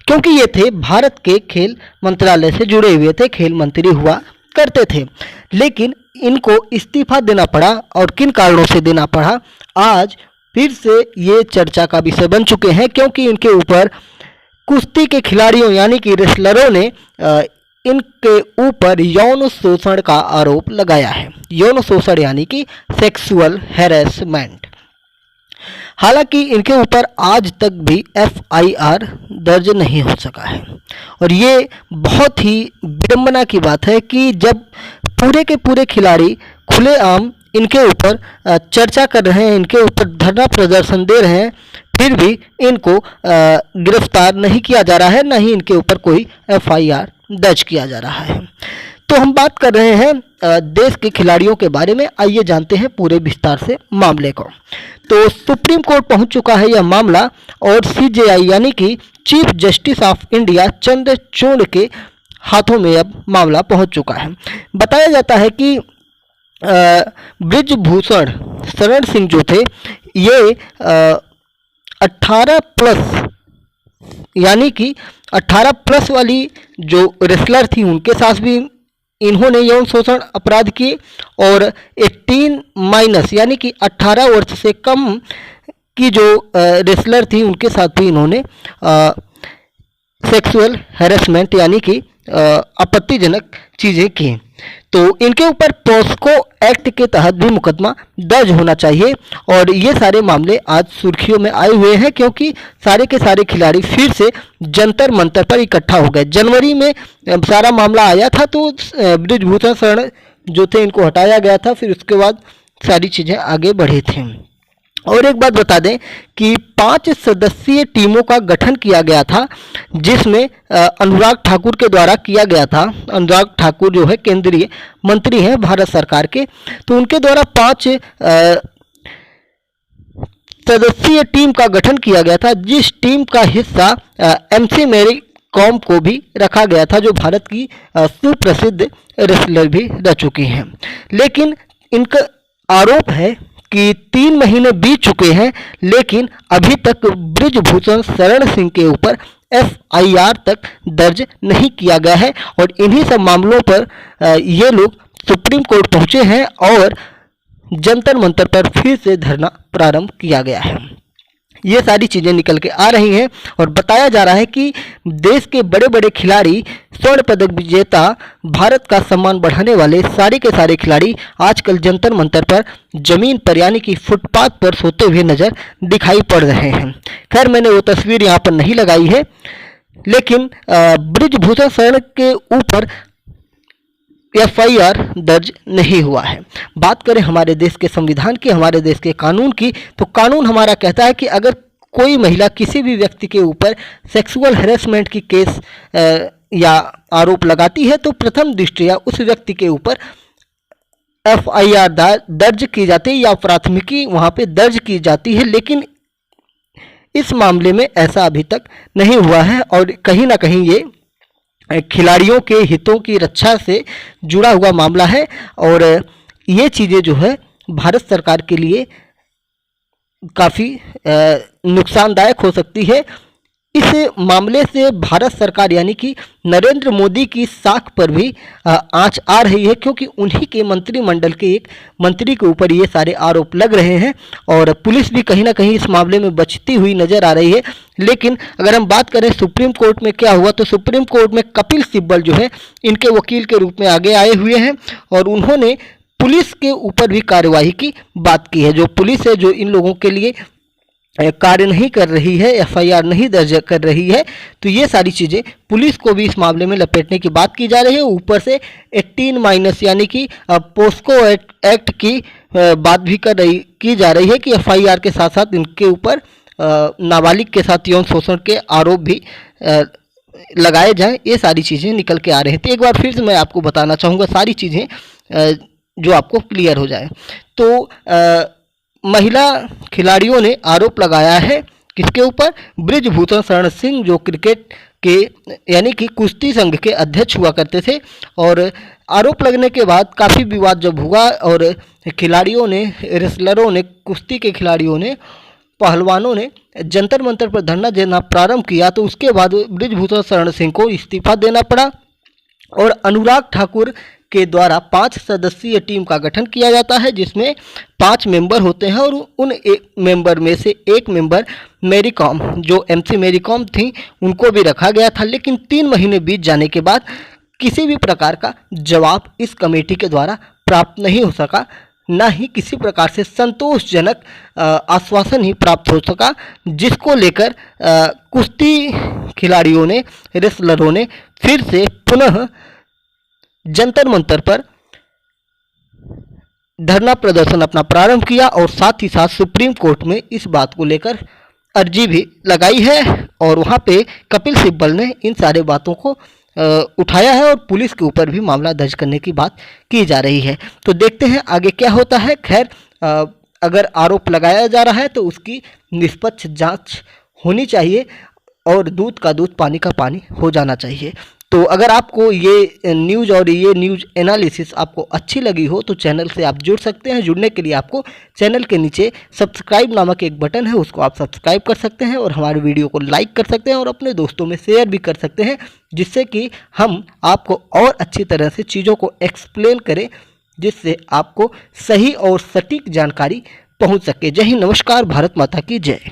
क्योंकि ये थे भारत के खेल मंत्रालय से जुड़े हुए थे, खेल मंत्री हुआ करते थे। लेकिन इनको इस्तीफा देना पड़ा, और किन कारणों से देना पड़ा आज फिर से ये चर्चा का विषय बन चुके हैं, क्योंकि इनके ऊपर कुश्ती के खिलाड़ियों यानी कि रेसलरों ने इनके ऊपर यौन शोषण का आरोप लगाया है। यौन शोषण यानी कि सेक्सुअल हैरेसमेंट। हालांकि इनके ऊपर आज तक भी FIR दर्ज नहीं हो सका है, और ये बहुत ही विडंबना की बात है कि जब पूरे के पूरे खिलाड़ी खुलेआम इनके ऊपर चर्चा कर रहे हैं, इनके ऊपर धरना प्रदर्शन दे रहे हैं, फिर भी इनको गिरफ्तार नहीं किया जा रहा है, न ही इनके ऊपर कोई FIR दर्ज किया जा रहा है। तो हम बात कर रहे हैं देश के खिलाड़ियों के बारे में। आइए जानते हैं पूरे विस्तार से मामले को। तो सुप्रीम कोर्ट पहुंच चुका है यह मामला, और CJI यानी कि chief justice of India Chandrachud के हाथों में अब मामला पहुंच चुका है। बताया जाता है कि ब्रिजभूषण शरण सिंह जो थे, ये 18 प्लस यानी कि 18 प्लस वाली जो रेसलर थी उनके साथ भी इन्होंने यौन शोषण अपराध किए, और 18 माइनस यानी कि 18 वर्ष से कम की जो रेसलर थी उनके साथ भी इन्होंने सेक्सुअल हैरेसमेंट यानी कि आपत्तिजनक चीज़ें की। तो इनके ऊपर पॉस्को एक्ट के तहत भी मुकदमा दर्ज होना चाहिए, और ये सारे मामले आज सुर्खियों में आए हुए हैं, क्योंकि सारे के सारे खिलाड़ी फिर से जंतर मंतर पर इकट्ठा हो गए। जनवरी में सारा मामला आया था, तो ब्रिजभूषण शरण जो थे इनको हटाया गया था, फिर उसके बाद सारी चीज़ें आगे बढ़ी थी। और एक बात बता दें कि 5 सदस्यीय टीमों का गठन किया गया था, जिसमें अनुराग ठाकुर के द्वारा किया गया था। अनुराग ठाकुर जो है केंद्रीय मंत्री हैं भारत सरकार के, तो उनके द्वारा 5 सदस्यीय टीम का गठन किया गया था, जिस टीम का हिस्सा MC मैरी कॉम को भी रखा गया था, जो भारत की सुप्रसिद्ध रेसलर भी रह चुकी हैं। लेकिन इनका आरोप है कि 3 महीने बीत चुके हैं, लेकिन अभी तक ब्रिजभूषण शरण सिंह के ऊपर FIR तक दर्ज नहीं किया गया है, और इन्हीं सब मामलों पर ये लोग सुप्रीम कोर्ट पहुंचे हैं, और जंतर मंतर पर फिर से धरना प्रारंभ किया गया है। ये सारी चीज़ें निकल के आ रही हैं, और बताया जा रहा है कि देश के बड़े बड़े खिलाड़ी, स्वर्ण पदक विजेता, भारत का सम्मान बढ़ाने वाले सारे के सारे खिलाड़ी आजकल जंतर मंतर पर जमीन पर यानी कि फुटपाथ पर सोते हुए नज़र दिखाई पड़ रहे हैं। खैर, मैंने वो तस्वीर यहाँ पर नहीं लगाई है, लेकिन ब्रिजभूषण शरण के ऊपर FIR दर्ज नहीं हुआ है। बात करें हमारे देश के संविधान की, हमारे देश के कानून की, तो कानून हमारा कहता है कि अगर कोई महिला किसी भी व्यक्ति के ऊपर सेक्सुअल हैरेसमेंट की केस या आरोप लगाती है, तो प्रथम दृष्टया उस व्यक्ति के ऊपर FIR दर्ज की जाती है, या प्राथमिकी वहाँ पे दर्ज की जाती है। लेकिन इस मामले में ऐसा अभी तक नहीं हुआ है, और कहीं ना कहीं ये खिलाड़ियों के हितों की रक्षा से जुड़ा हुआ मामला है, और ये चीज़ें जो है भारत सरकार के लिए काफ़ी नुकसानदायक हो सकती है। इस मामले से भारत सरकार यानी कि नरेंद्र मोदी की साख पर भी आंच आ रही है, क्योंकि उन्हीं के मंत्रिमंडल के एक मंत्री के ऊपर ये सारे आरोप लग रहे हैं, और पुलिस भी कहीं ना कहीं इस मामले में बचती हुई नज़र आ रही है। लेकिन अगर हम बात करें सुप्रीम कोर्ट में क्या हुआ, तो सुप्रीम कोर्ट में कपिल सिब्बल जो है इनके वकील के रूप में आगे आए हुए हैं, और उन्होंने पुलिस के ऊपर भी कार्यवाही की बात की है। जो पुलिस है, जो इन लोगों के लिए कार्य नहीं कर रही है, FIR नहीं दर्ज कर रही है, तो ये सारी चीज़ें पुलिस को भी इस मामले में लपेटने की बात की जा रही है। ऊपर से 18 माइनस यानी कि पोस्को एक्ट की बात भी की जा रही है कि FIR के साथ साथ इनके ऊपर नाबालिग के साथ यौन शोषण के आरोप भी लगाए जाएं। ये सारी चीज़ें निकल के आ रही हैं। तो एक बार फिर से मैं आपको बताना चाहूँगा सारी चीज़ें जो आपको क्लियर हो जाए। तो महिला खिलाड़ियों ने आरोप लगाया है किसके ऊपर? ब्रिजभूषण शरण सिंह, जो क्रिकेट के यानी कि कुश्ती संघ के अध्यक्ष हुआ करते थे। और आरोप लगने के बाद काफ़ी विवाद जब हुआ और खिलाड़ियों ने, रेसलरों ने, कुश्ती के खिलाड़ियों ने पहलवानों ने जंतर मंतर पर धरना देना प्रारंभ किया तो उसके बाद बृजभूषण शरण सिंह को इस्तीफा देना पड़ा और अनुराग ठाकुर के द्वारा 5 सदस्यीय टीम का गठन किया जाता है, जिसमें 5 मेंबर होते हैं और उन एक मेंबर में से एक मेंबर मैरी कॉम, जो MC मैरी कॉम थी, उनको भी रखा गया था। लेकिन 3 महीने बीत जाने के बाद किसी भी प्रकार का जवाब इस कमेटी के द्वारा प्राप्त नहीं हो सका, न ही किसी प्रकार से संतोषजनक आश्वासन ही प्राप्त हो सका, जिसको लेकर कुश्ती खिलाड़ियों ने, रेसलरों ने फिर से पुनः जंतर मंतर पर धरना प्रदर्शन अपना प्रारंभ किया और साथ ही साथ सुप्रीम कोर्ट में इस बात को लेकर अर्जी भी लगाई है और वहाँ पे कपिल सिब्बल ने इन सारे बातों को उठाया है और पुलिस के ऊपर भी मामला दर्ज करने की बात की जा रही है। तो देखते हैं आगे क्या होता है। खैर, अगर आरोप लगाया जा रहा है तो उसकी निष्पक्ष जांच होनी चाहिए और दूध का दूध पानी का पानी हो जाना चाहिए। तो अगर आपको ये न्यूज़ और ये न्यूज़ एनालिसिस आपको अच्छी लगी हो तो चैनल से आप जुड़ सकते हैं। जुड़ने के लिए आपको चैनल के नीचे सब्सक्राइब नामक एक बटन है, उसको आप सब्सक्राइब कर सकते हैं और हमारे वीडियो को लाइक कर सकते हैं और अपने दोस्तों में शेयर भी कर सकते हैं, जिससे कि हम आपको और अच्छी तरह से चीज़ों को एक्सप्लेन करें, जिससे आपको सही और सटीक जानकारी पहुँच सके। जय हिंद, नमस्कार, भारत माता की जय।